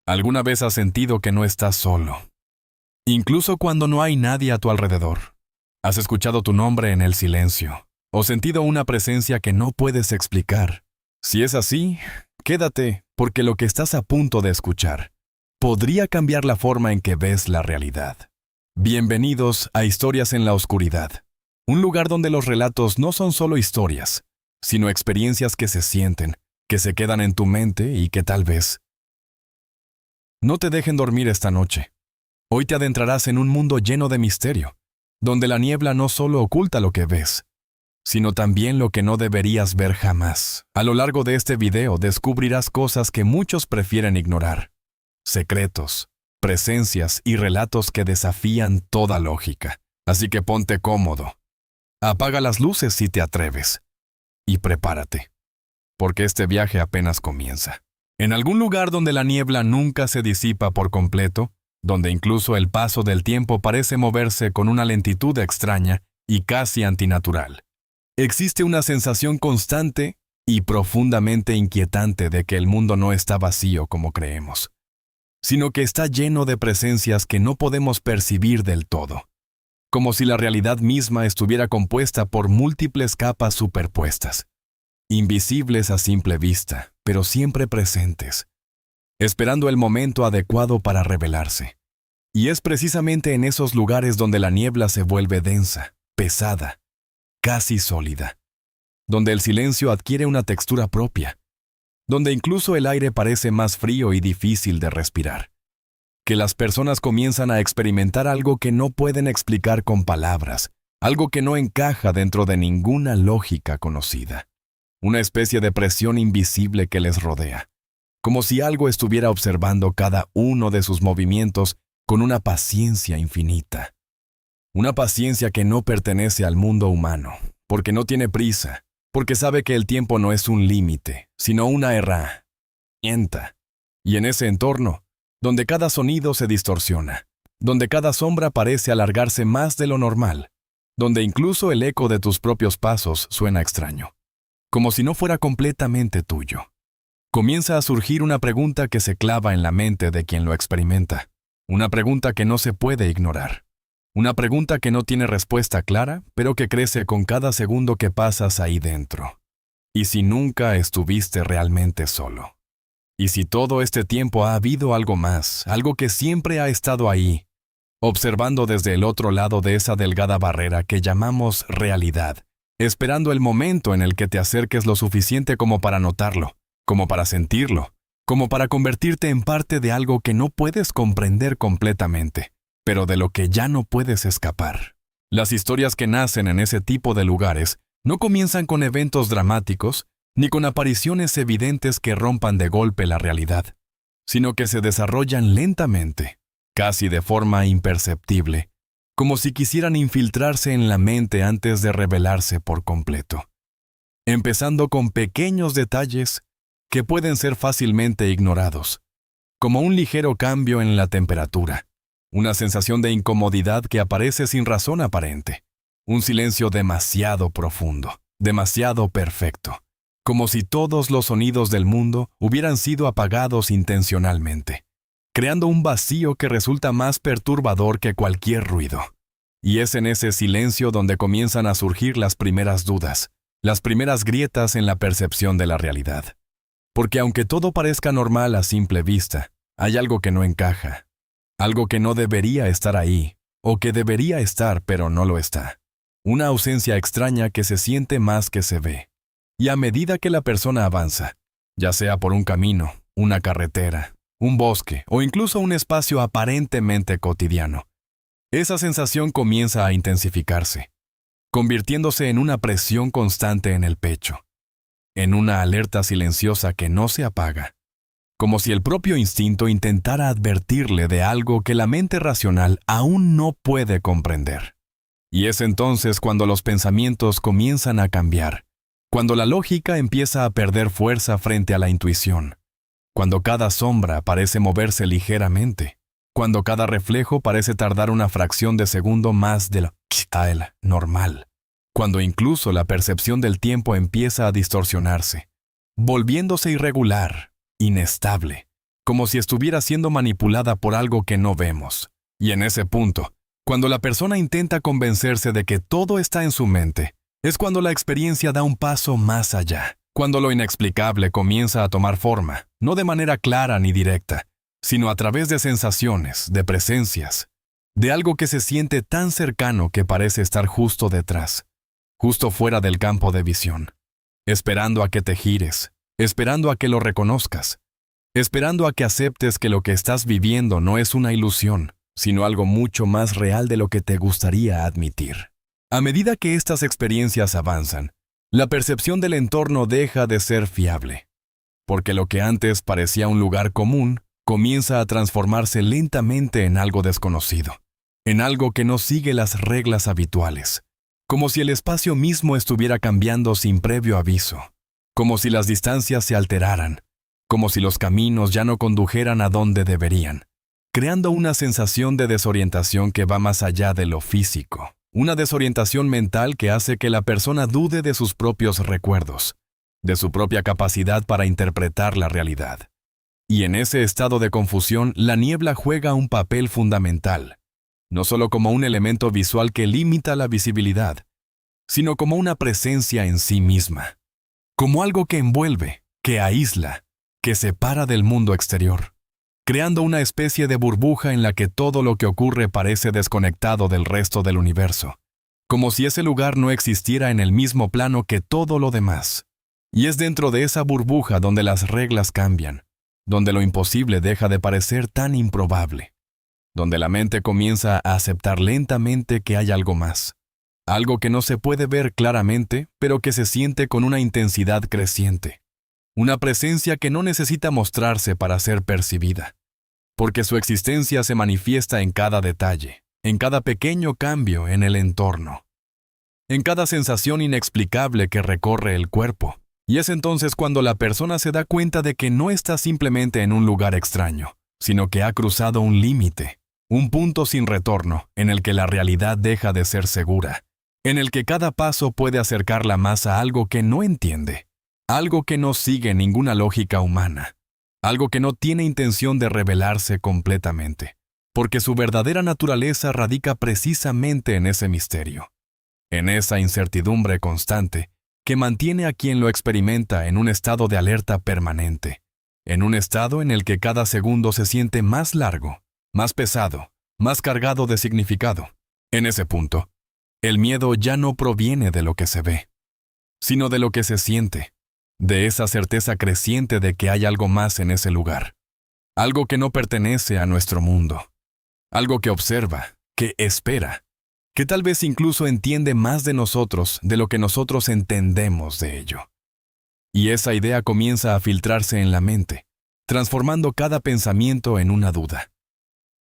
¿Alguna vez has sentido que no estás solo? Incluso cuando no hay nadie a tu alrededor. ¿Has escuchado tu nombre en el silencio? ¿O sentido una presencia que no puedes explicar? Si es así, quédate, porque lo que estás a punto de escuchar podría cambiar la forma en que ves la realidad. Bienvenidos a Historias en la Oscuridad, un lugar donde los relatos no son solo historias, sino experiencias que se sienten, que se quedan en tu mente y que tal vez no te dejen dormir esta noche. Hoy te adentrarás en un mundo lleno de misterio, donde la niebla no solo oculta lo que ves, sino también lo que no deberías ver jamás. A lo largo de este video descubrirás cosas que muchos prefieren ignorar, secretos, presencias y relatos que desafían toda lógica. Así que ponte cómodo, apaga las luces si te atreves, y prepárate, porque este viaje apenas comienza. En algún lugar donde la niebla nunca se disipa por completo, donde incluso el paso del tiempo parece moverse con una lentitud extraña y casi antinatural, existe una sensación constante y profundamente inquietante de que el mundo no está vacío como creemos, sino que está lleno de presencias que no podemos percibir del todo, como si la realidad misma estuviera compuesta por múltiples capas superpuestas, invisibles a simple vista, pero siempre presentes, esperando el momento adecuado para revelarse. Y es precisamente en esos lugares donde la niebla se vuelve densa, pesada, casi sólida, donde el silencio adquiere una textura propia, donde incluso el aire parece más frío y difícil de respirar, que las personas comienzan a experimentar algo que no pueden explicar con palabras, algo que no encaja dentro de ninguna lógica conocida. Una especie de presión invisible que les rodea, como si algo estuviera observando cada uno de sus movimientos con una paciencia infinita. Una paciencia que no pertenece al mundo humano, porque no tiene prisa, porque sabe que el tiempo no es un límite, sino una herramienta. Y en ese entorno, donde cada sonido se distorsiona, donde cada sombra parece alargarse más de lo normal, donde incluso el eco de tus propios pasos suena extraño, como si no fuera completamente tuyo, comienza a surgir una pregunta que se clava en la mente de quien lo experimenta, una pregunta que no se puede ignorar, una pregunta que no tiene respuesta clara, pero que crece con cada segundo que pasas ahí dentro. ¿Y si nunca estuviste realmente solo? ¿Y si todo este tiempo ha habido algo más, algo que siempre ha estado ahí, observando desde el otro lado de esa delgada barrera que llamamos realidad, esperando el momento en el que te acerques lo suficiente como para notarlo, como para sentirlo, como para convertirte en parte de algo que no puedes comprender completamente, pero de lo que ya no puedes escapar? Las historias que nacen en ese tipo de lugares no comienzan con eventos dramáticos, ni con apariciones evidentes que rompan de golpe la realidad, sino que se desarrollan lentamente, casi de forma imperceptible, como si quisieran infiltrarse en la mente antes de revelarse por completo, empezando con pequeños detalles que pueden ser fácilmente ignorados, como un ligero cambio en la temperatura, una sensación de incomodidad que aparece sin razón aparente, un silencio demasiado profundo, demasiado perfecto, como si todos los sonidos del mundo hubieran sido apagados intencionalmente, creando un vacío que resulta más perturbador que cualquier ruido. Y es en ese silencio donde comienzan a surgir las primeras dudas, las primeras grietas en la percepción de la realidad. Porque aunque todo parezca normal a simple vista, hay algo que no encaja, algo que no debería estar ahí, o que debería estar pero no lo está. Una ausencia extraña que se siente más que se ve. Y a medida que la persona avanza, ya sea por un camino, una carretera, un bosque o incluso un espacio aparentemente cotidiano, esa sensación comienza a intensificarse, convirtiéndose en una presión constante en el pecho, en una alerta silenciosa que no se apaga, como si el propio instinto intentara advertirle de algo que la mente racional aún no puede comprender. Y es entonces cuando los pensamientos comienzan a cambiar, cuando la lógica empieza a perder fuerza frente a la intuición, cuando cada sombra parece moverse ligeramente, cuando cada reflejo parece tardar una fracción de segundo más de lo normal, cuando incluso la percepción del tiempo empieza a distorsionarse, volviéndose irregular, inestable, como si estuviera siendo manipulada por algo que no vemos. Y en ese punto, cuando la persona intenta convencerse de que todo está en su mente, es cuando la experiencia da un paso más allá, cuando lo inexplicable comienza a tomar forma, no de manera clara ni directa, sino a través de sensaciones, de presencias, de algo que se siente tan cercano que parece estar justo detrás, justo fuera del campo de visión, esperando a que te gires, esperando a que lo reconozcas, esperando a que aceptes que lo que estás viviendo no es una ilusión, sino algo mucho más real de lo que te gustaría admitir. A medida que estas experiencias avanzan, la percepción del entorno deja de ser fiable, porque lo que antes parecía un lugar común comienza a transformarse lentamente en algo desconocido, en algo que no sigue las reglas habituales, como si el espacio mismo estuviera cambiando sin previo aviso, como si las distancias se alteraran, como si los caminos ya no condujeran a donde deberían, creando una sensación de desorientación que va más allá de lo físico, una desorientación mental que hace que la persona dude de sus propios recuerdos, de su propia capacidad para interpretar la realidad. Y en ese estado de confusión, la niebla juega un papel fundamental, no solo como un elemento visual que limita la visibilidad, sino como una presencia en sí misma, como algo que envuelve, que aísla, que separa del mundo exterior, creando una especie de burbuja en la que todo lo que ocurre parece desconectado del resto del universo, como si ese lugar no existiera en el mismo plano que todo lo demás. Y es dentro de esa burbuja donde las reglas cambian, donde lo imposible deja de parecer tan improbable, donde la mente comienza a aceptar lentamente que hay algo más, algo que no se puede ver claramente, pero que se siente con una intensidad creciente, una presencia que no necesita mostrarse para ser percibida, porque su existencia se manifiesta en cada detalle, en cada pequeño cambio en el entorno, en cada sensación inexplicable que recorre el cuerpo. Y es entonces cuando la persona se da cuenta de que no está simplemente en un lugar extraño, sino que ha cruzado un límite, un punto sin retorno en el que la realidad deja de ser segura, en el que cada paso puede acercarla más a algo que no entiende, algo que no sigue ninguna lógica humana, algo que no tiene intención de revelarse completamente, porque su verdadera naturaleza radica precisamente en ese misterio, en esa incertidumbre constante que mantiene a quien lo experimenta en un estado de alerta permanente, en un estado en el que cada segundo se siente más largo, más pesado, más cargado de significado. En ese punto, el miedo ya no proviene de lo que se ve, sino de lo que se siente, de esa certeza creciente de que hay algo más en ese lugar, algo que no pertenece a nuestro mundo, algo que observa, que espera, que tal vez incluso entiende más de nosotros de lo que nosotros entendemos de ello. Y esa idea comienza a filtrarse en la mente, transformando cada pensamiento en una duda,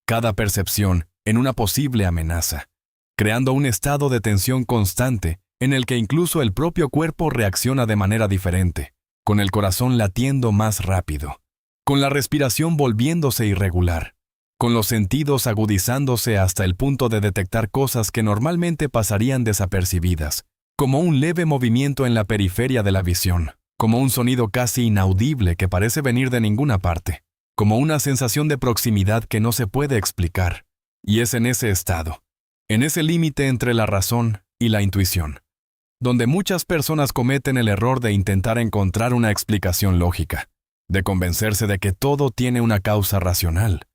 cada percepción en una posible amenaza, creando un estado de tensión constante en el que incluso el propio cuerpo reacciona de manera diferente, con el corazón latiendo más rápido, con la respiración volviéndose irregular, con los sentidos agudizándose hasta el punto de detectar cosas que normalmente pasarían desapercibidas, como un leve movimiento en la periferia de la visión, como un sonido casi inaudible que parece venir de ninguna parte, como una sensación de proximidad que no se puede explicar. Y es en ese estado, en ese límite entre la razón y la intuición, donde muchas personas cometen el error de intentar encontrar una explicación lógica, de convencerse de que todo tiene una causa racional,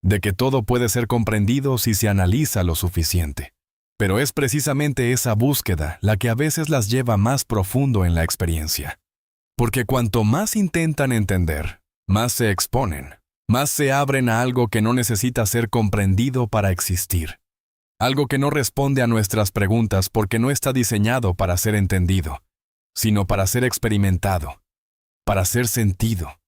de que todo puede ser comprendido si se analiza lo suficiente. Pero es precisamente esa búsqueda la que a veces las lleva más profundo en la experiencia. Porque cuanto más intentan entender, más se exponen, más se abren a algo que no necesita ser comprendido para existir. Algo que no responde a nuestras preguntas porque no está diseñado para ser entendido, sino para ser experimentado, para ser sentido,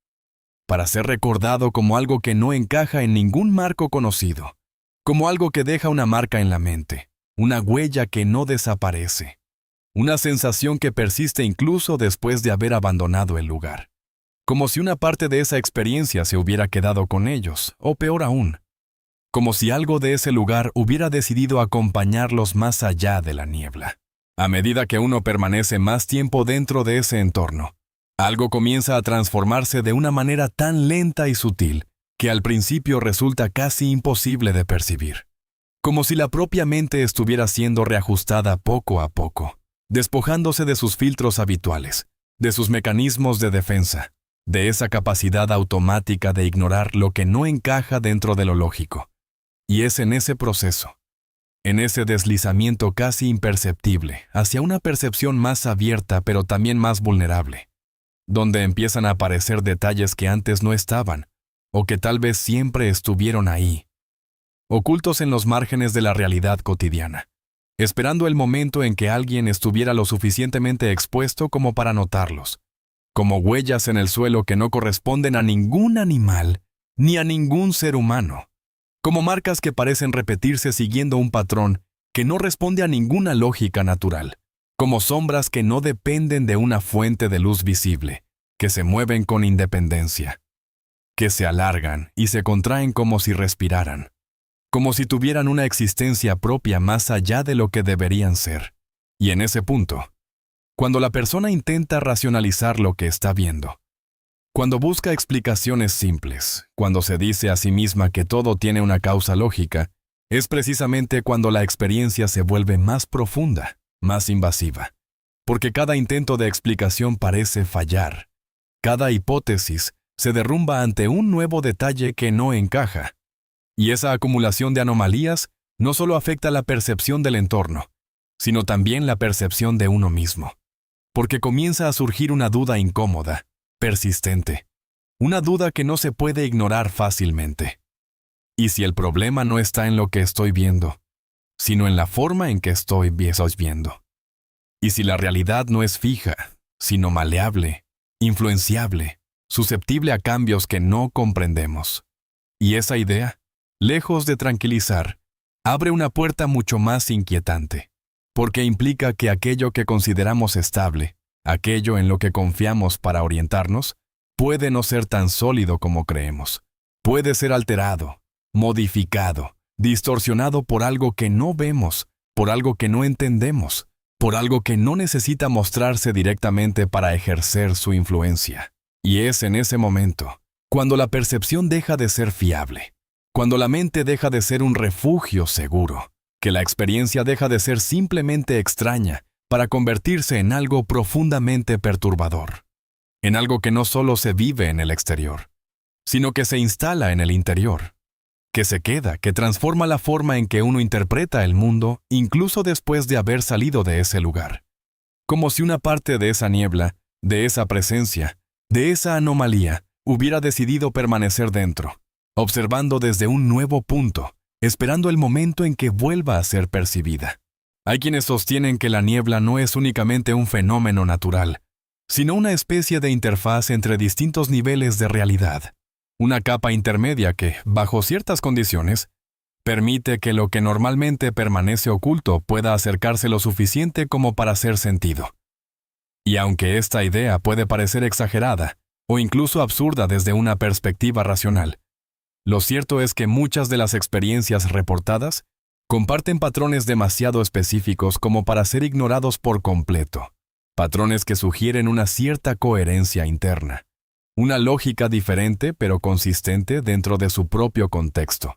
para ser recordado como algo que no encaja en ningún marco conocido, como algo que deja una marca en la mente, una huella que no desaparece, una sensación que persiste incluso después de haber abandonado el lugar, como si una parte de esa experiencia se hubiera quedado con ellos, o peor aún, como si algo de ese lugar hubiera decidido acompañarlos más allá de la niebla. A medida que uno permanece más tiempo dentro de ese entorno, algo comienza a transformarse de una manera tan lenta y sutil que al principio resulta casi imposible de percibir, como si la propia mente estuviera siendo reajustada poco a poco, despojándose de sus filtros habituales, de sus mecanismos de defensa, de esa capacidad automática de ignorar lo que no encaja dentro de lo lógico. Y es en ese proceso, en ese deslizamiento casi imperceptible hacia una percepción más abierta pero también más vulnerable, donde empiezan a aparecer detalles que antes no estaban, o que tal vez siempre estuvieron ahí, ocultos en los márgenes de la realidad cotidiana, esperando el momento en que alguien estuviera lo suficientemente expuesto como para notarlos, como huellas en el suelo que no corresponden a ningún animal ni a ningún ser humano, como marcas que parecen repetirse siguiendo un patrón que no responde a ninguna lógica natural, como sombras que no dependen de una fuente de luz visible, que se mueven con independencia, que se alargan y se contraen como si respiraran, como si tuvieran una existencia propia más allá de lo que deberían ser. Y en ese punto, cuando la persona intenta racionalizar lo que está viendo, cuando busca explicaciones simples, cuando se dice a sí misma que todo tiene una causa lógica, es precisamente cuando la experiencia se vuelve más profunda, más invasiva, porque cada intento de explicación parece fallar. Cada hipótesis se derrumba ante un nuevo detalle que no encaja. Y esa acumulación de anomalías no solo afecta la percepción del entorno, sino también la percepción de uno mismo, porque comienza a surgir una duda incómoda, persistente, una duda que no se puede ignorar fácilmente. ¿Y si el problema no está en lo que estoy viendo, sino en la forma en que estoy viendo? ¿Y si la realidad no es fija, sino maleable, influenciable, susceptible a cambios que no comprendemos? Y esa idea, lejos de tranquilizar, abre una puerta mucho más inquietante, porque implica que aquello que consideramos estable, aquello en lo que confiamos para orientarnos, puede no ser tan sólido como creemos. Puede ser alterado, modificado, distorsionado por algo que no vemos, por algo que no entendemos, por algo que no necesita mostrarse directamente para ejercer su influencia. Y es en ese momento, cuando la percepción deja de ser fiable, cuando la mente deja de ser un refugio seguro, que la experiencia deja de ser simplemente extraña para convertirse en algo profundamente perturbador, en algo que no solo se vive en el exterior, sino que se instala en el interior, que se queda, que transforma la forma en que uno interpreta el mundo incluso después de haber salido de ese lugar. Como si una parte de esa niebla, de esa presencia, de esa anomalía, hubiera decidido permanecer dentro, observando desde un nuevo punto, esperando el momento en que vuelva a ser percibida. Hay quienes sostienen que la niebla no es únicamente un fenómeno natural, sino una especie de interfaz entre distintos niveles de realidad, una capa intermedia que, bajo ciertas condiciones, permite que lo que normalmente permanece oculto pueda acercarse lo suficiente como para hacer sentido. Y aunque esta idea puede parecer exagerada o incluso absurda desde una perspectiva racional, lo cierto es que muchas de las experiencias reportadas comparten patrones demasiado específicos como para ser ignorados por completo, patrones que sugieren una cierta coherencia interna, una lógica diferente pero consistente dentro de su propio contexto,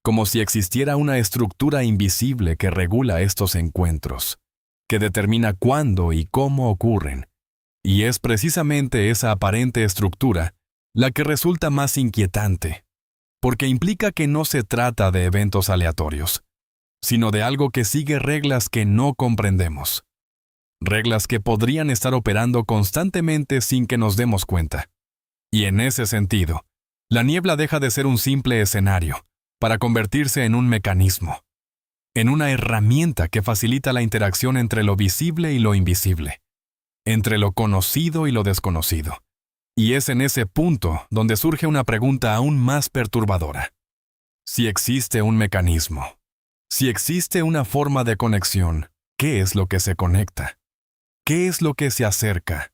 como si existiera una estructura invisible que regula estos encuentros, que determina cuándo y cómo ocurren, y es precisamente esa aparente estructura la que resulta más inquietante, porque implica que no se trata de eventos aleatorios, sino de algo que sigue reglas que no comprendemos, reglas que podrían estar operando constantemente sin que nos demos cuenta. Y en ese sentido, la niebla deja de ser un simple escenario para convertirse en un mecanismo, en una herramienta que facilita la interacción entre lo visible y lo invisible, entre lo conocido y lo desconocido. Y es en ese punto donde surge una pregunta aún más perturbadora. Si existe un mecanismo, si existe una forma de conexión, ¿qué es lo que se conecta? ¿Qué es lo que se acerca?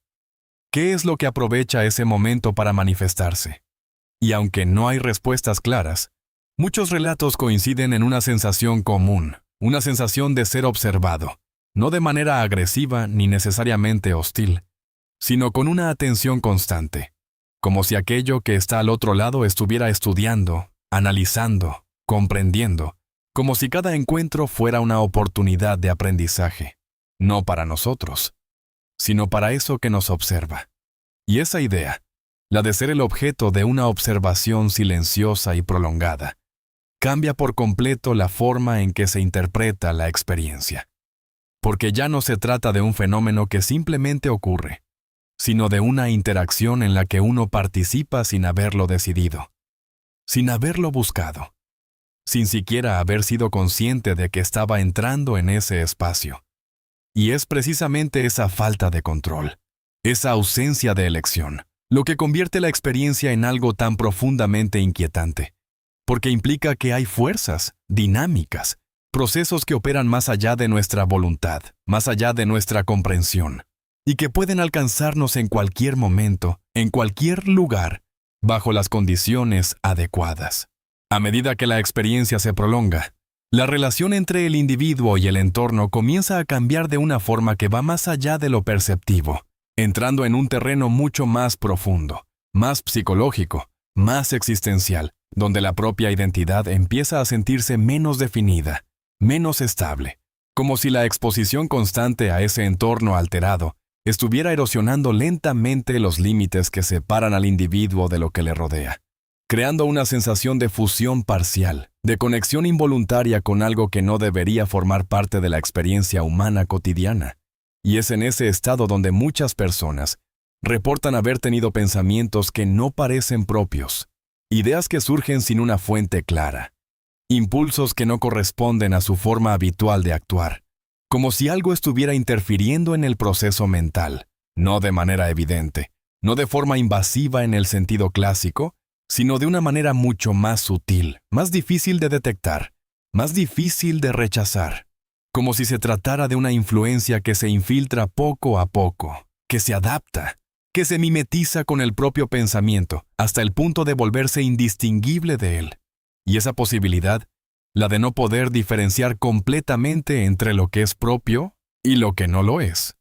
¿Qué es lo que aprovecha ese momento para manifestarse? Y aunque no hay respuestas claras, muchos relatos coinciden en una sensación común, una sensación de ser observado, no de manera agresiva ni necesariamente hostil, sino con una atención constante, como si aquello que está al otro lado estuviera estudiando, analizando, comprendiendo, como si cada encuentro fuera una oportunidad de aprendizaje, no para nosotros, sino para eso que nos observa. Y esa idea, la de ser el objeto de una observación silenciosa y prolongada, cambia por completo la forma en que se interpreta la experiencia. Porque ya no se trata de un fenómeno que simplemente ocurre, sino de una interacción en la que uno participa sin haberlo decidido, sin haberlo buscado, sin siquiera haber sido consciente de que estaba entrando en ese espacio. Y es precisamente esa falta de control, esa ausencia de elección, lo que convierte la experiencia en algo tan profundamente inquietante, porque implica que hay fuerzas, dinámicas, procesos que operan más allá de nuestra voluntad, más allá de nuestra comprensión, y que pueden alcanzarnos en cualquier momento, en cualquier lugar, bajo las condiciones adecuadas. A medida que la experiencia se prolonga, la relación entre el individuo y el entorno comienza a cambiar de una forma que va más allá de lo perceptivo, entrando en un terreno mucho más profundo, más psicológico, más existencial, donde la propia identidad empieza a sentirse menos definida, menos estable, como si la exposición constante a ese entorno alterado estuviera erosionando lentamente los límites que separan al individuo de lo que le rodea, creando una sensación de fusión parcial, de conexión involuntaria con algo que no debería formar parte de la experiencia humana cotidiana. Y es en ese estado donde muchas personas reportan haber tenido pensamientos que no parecen propios, ideas que surgen sin una fuente clara, impulsos que no corresponden a su forma habitual de actuar, como si algo estuviera interfiriendo en el proceso mental, no de manera evidente, no de forma invasiva en el sentido clásico, sino de una manera mucho más sutil, más difícil de detectar, más difícil de rechazar, como si se tratara de una influencia que se infiltra poco a poco, que se adapta, que se mimetiza con el propio pensamiento, hasta el punto de volverse indistinguible de él. Y esa posibilidad, la de no poder diferenciar completamente entre lo que es propio y lo que no lo es,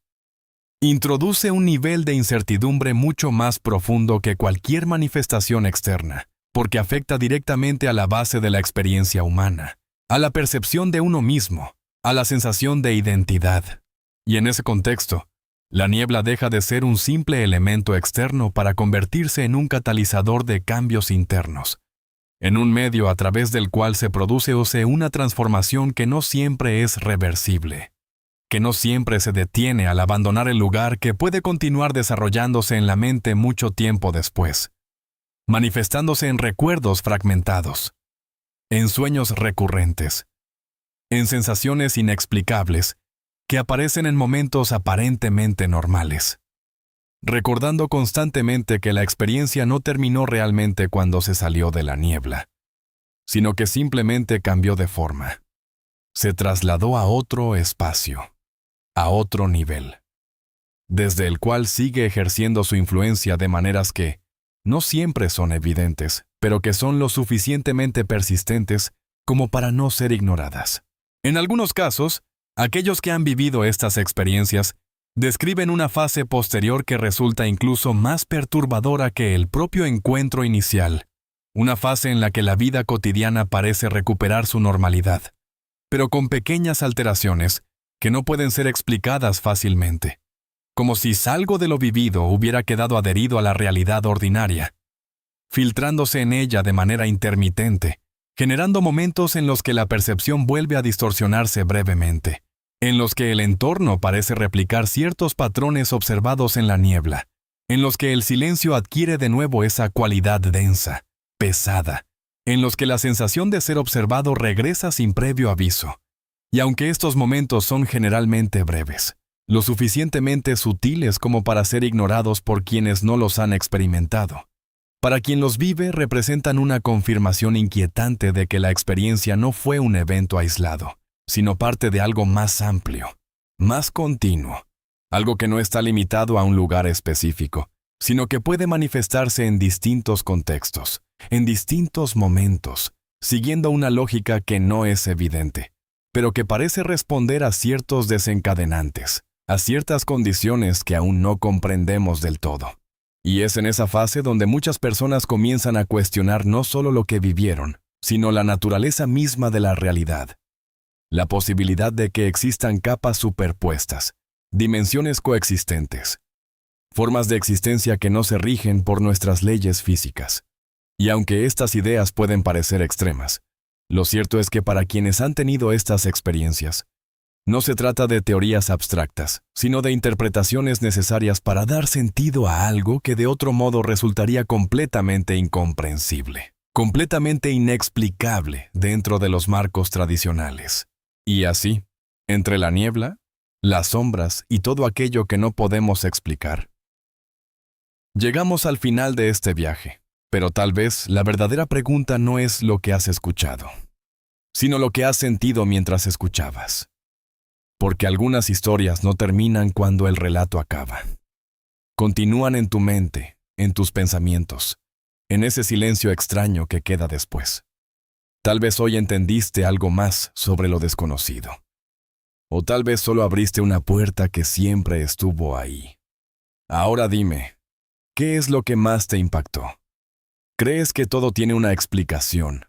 introduce un nivel de incertidumbre mucho más profundo que cualquier manifestación externa, porque afecta directamente a la base de la experiencia humana, a la percepción de uno mismo, a la sensación de identidad. Y en ese contexto, la niebla deja de ser un simple elemento externo para convertirse en un catalizador de cambios internos, en un medio a través del cual se produce una transformación que no siempre es reversible, que no siempre se detiene al abandonar el lugar, que puede continuar desarrollándose en la mente mucho tiempo después, manifestándose en recuerdos fragmentados, en sueños recurrentes, en sensaciones inexplicables que aparecen en momentos aparentemente normales, recordando constantemente que la experiencia no terminó realmente cuando se salió de la niebla, sino que simplemente cambió de forma. Se trasladó a otro espacio, a otro nivel, desde el cual sigue ejerciendo su influencia de maneras que no siempre son evidentes, pero que son lo suficientemente persistentes como para no ser ignoradas. En algunos casos, aquellos que han vivido estas experiencias describen una fase posterior que resulta incluso más perturbadora que el propio encuentro inicial, una fase en la que la vida cotidiana parece recuperar su normalidad, pero con pequeñas alteraciones que no pueden ser explicadas fácilmente, como si algo de lo vivido hubiera quedado adherido a la realidad ordinaria, filtrándose en ella de manera intermitente, generando momentos en los que la percepción vuelve a distorsionarse brevemente, en los que el entorno parece replicar ciertos patrones observados en la niebla, en los que el silencio adquiere de nuevo esa cualidad densa, pesada, en los que la sensación de ser observado regresa sin previo aviso. Y aunque estos momentos son generalmente breves, lo suficientemente sutiles como para ser ignorados por quienes no los han experimentado, para quien los vive representan una confirmación inquietante de que la experiencia no fue un evento aislado, sino parte de algo más amplio, más continuo, algo que no está limitado a un lugar específico, sino que puede manifestarse en distintos contextos, en distintos momentos, siguiendo una lógica que no es evidente, pero que parece responder a ciertos desencadenantes, a ciertas condiciones que aún no comprendemos del todo. Y es en esa fase donde muchas personas comienzan a cuestionar no solo lo que vivieron, sino la naturaleza misma de la realidad. La posibilidad de que existan capas superpuestas, dimensiones coexistentes, formas de existencia que no se rigen por nuestras leyes físicas. Y aunque estas ideas pueden parecer extremas, lo cierto es que para quienes han tenido estas experiencias, no se trata de teorías abstractas, sino de interpretaciones necesarias para dar sentido a algo que de otro modo resultaría completamente incomprensible, completamente inexplicable dentro de los marcos tradicionales. Y así, entre la niebla, las sombras y todo aquello que no podemos explicar, llegamos al final de este viaje, pero tal vez la verdadera pregunta no es lo que has escuchado, sino lo que has sentido mientras escuchabas. Porque algunas historias no terminan cuando el relato acaba. Continúan en tu mente, en tus pensamientos, en ese silencio extraño que queda después. Tal vez hoy entendiste algo más sobre lo desconocido. O tal vez solo abriste una puerta que siempre estuvo ahí. Ahora dime, ¿qué es lo que más te impactó? ¿Crees que todo tiene una explicación?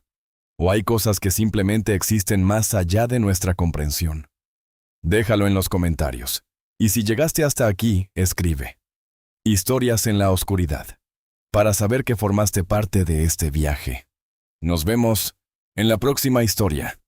¿O hay cosas que simplemente existen más allá de nuestra comprensión? Déjalo en los comentarios. Y si llegaste hasta aquí, escribe Historias en la Oscuridad, para saber que formaste parte de este viaje. Nos vemos en la próxima historia.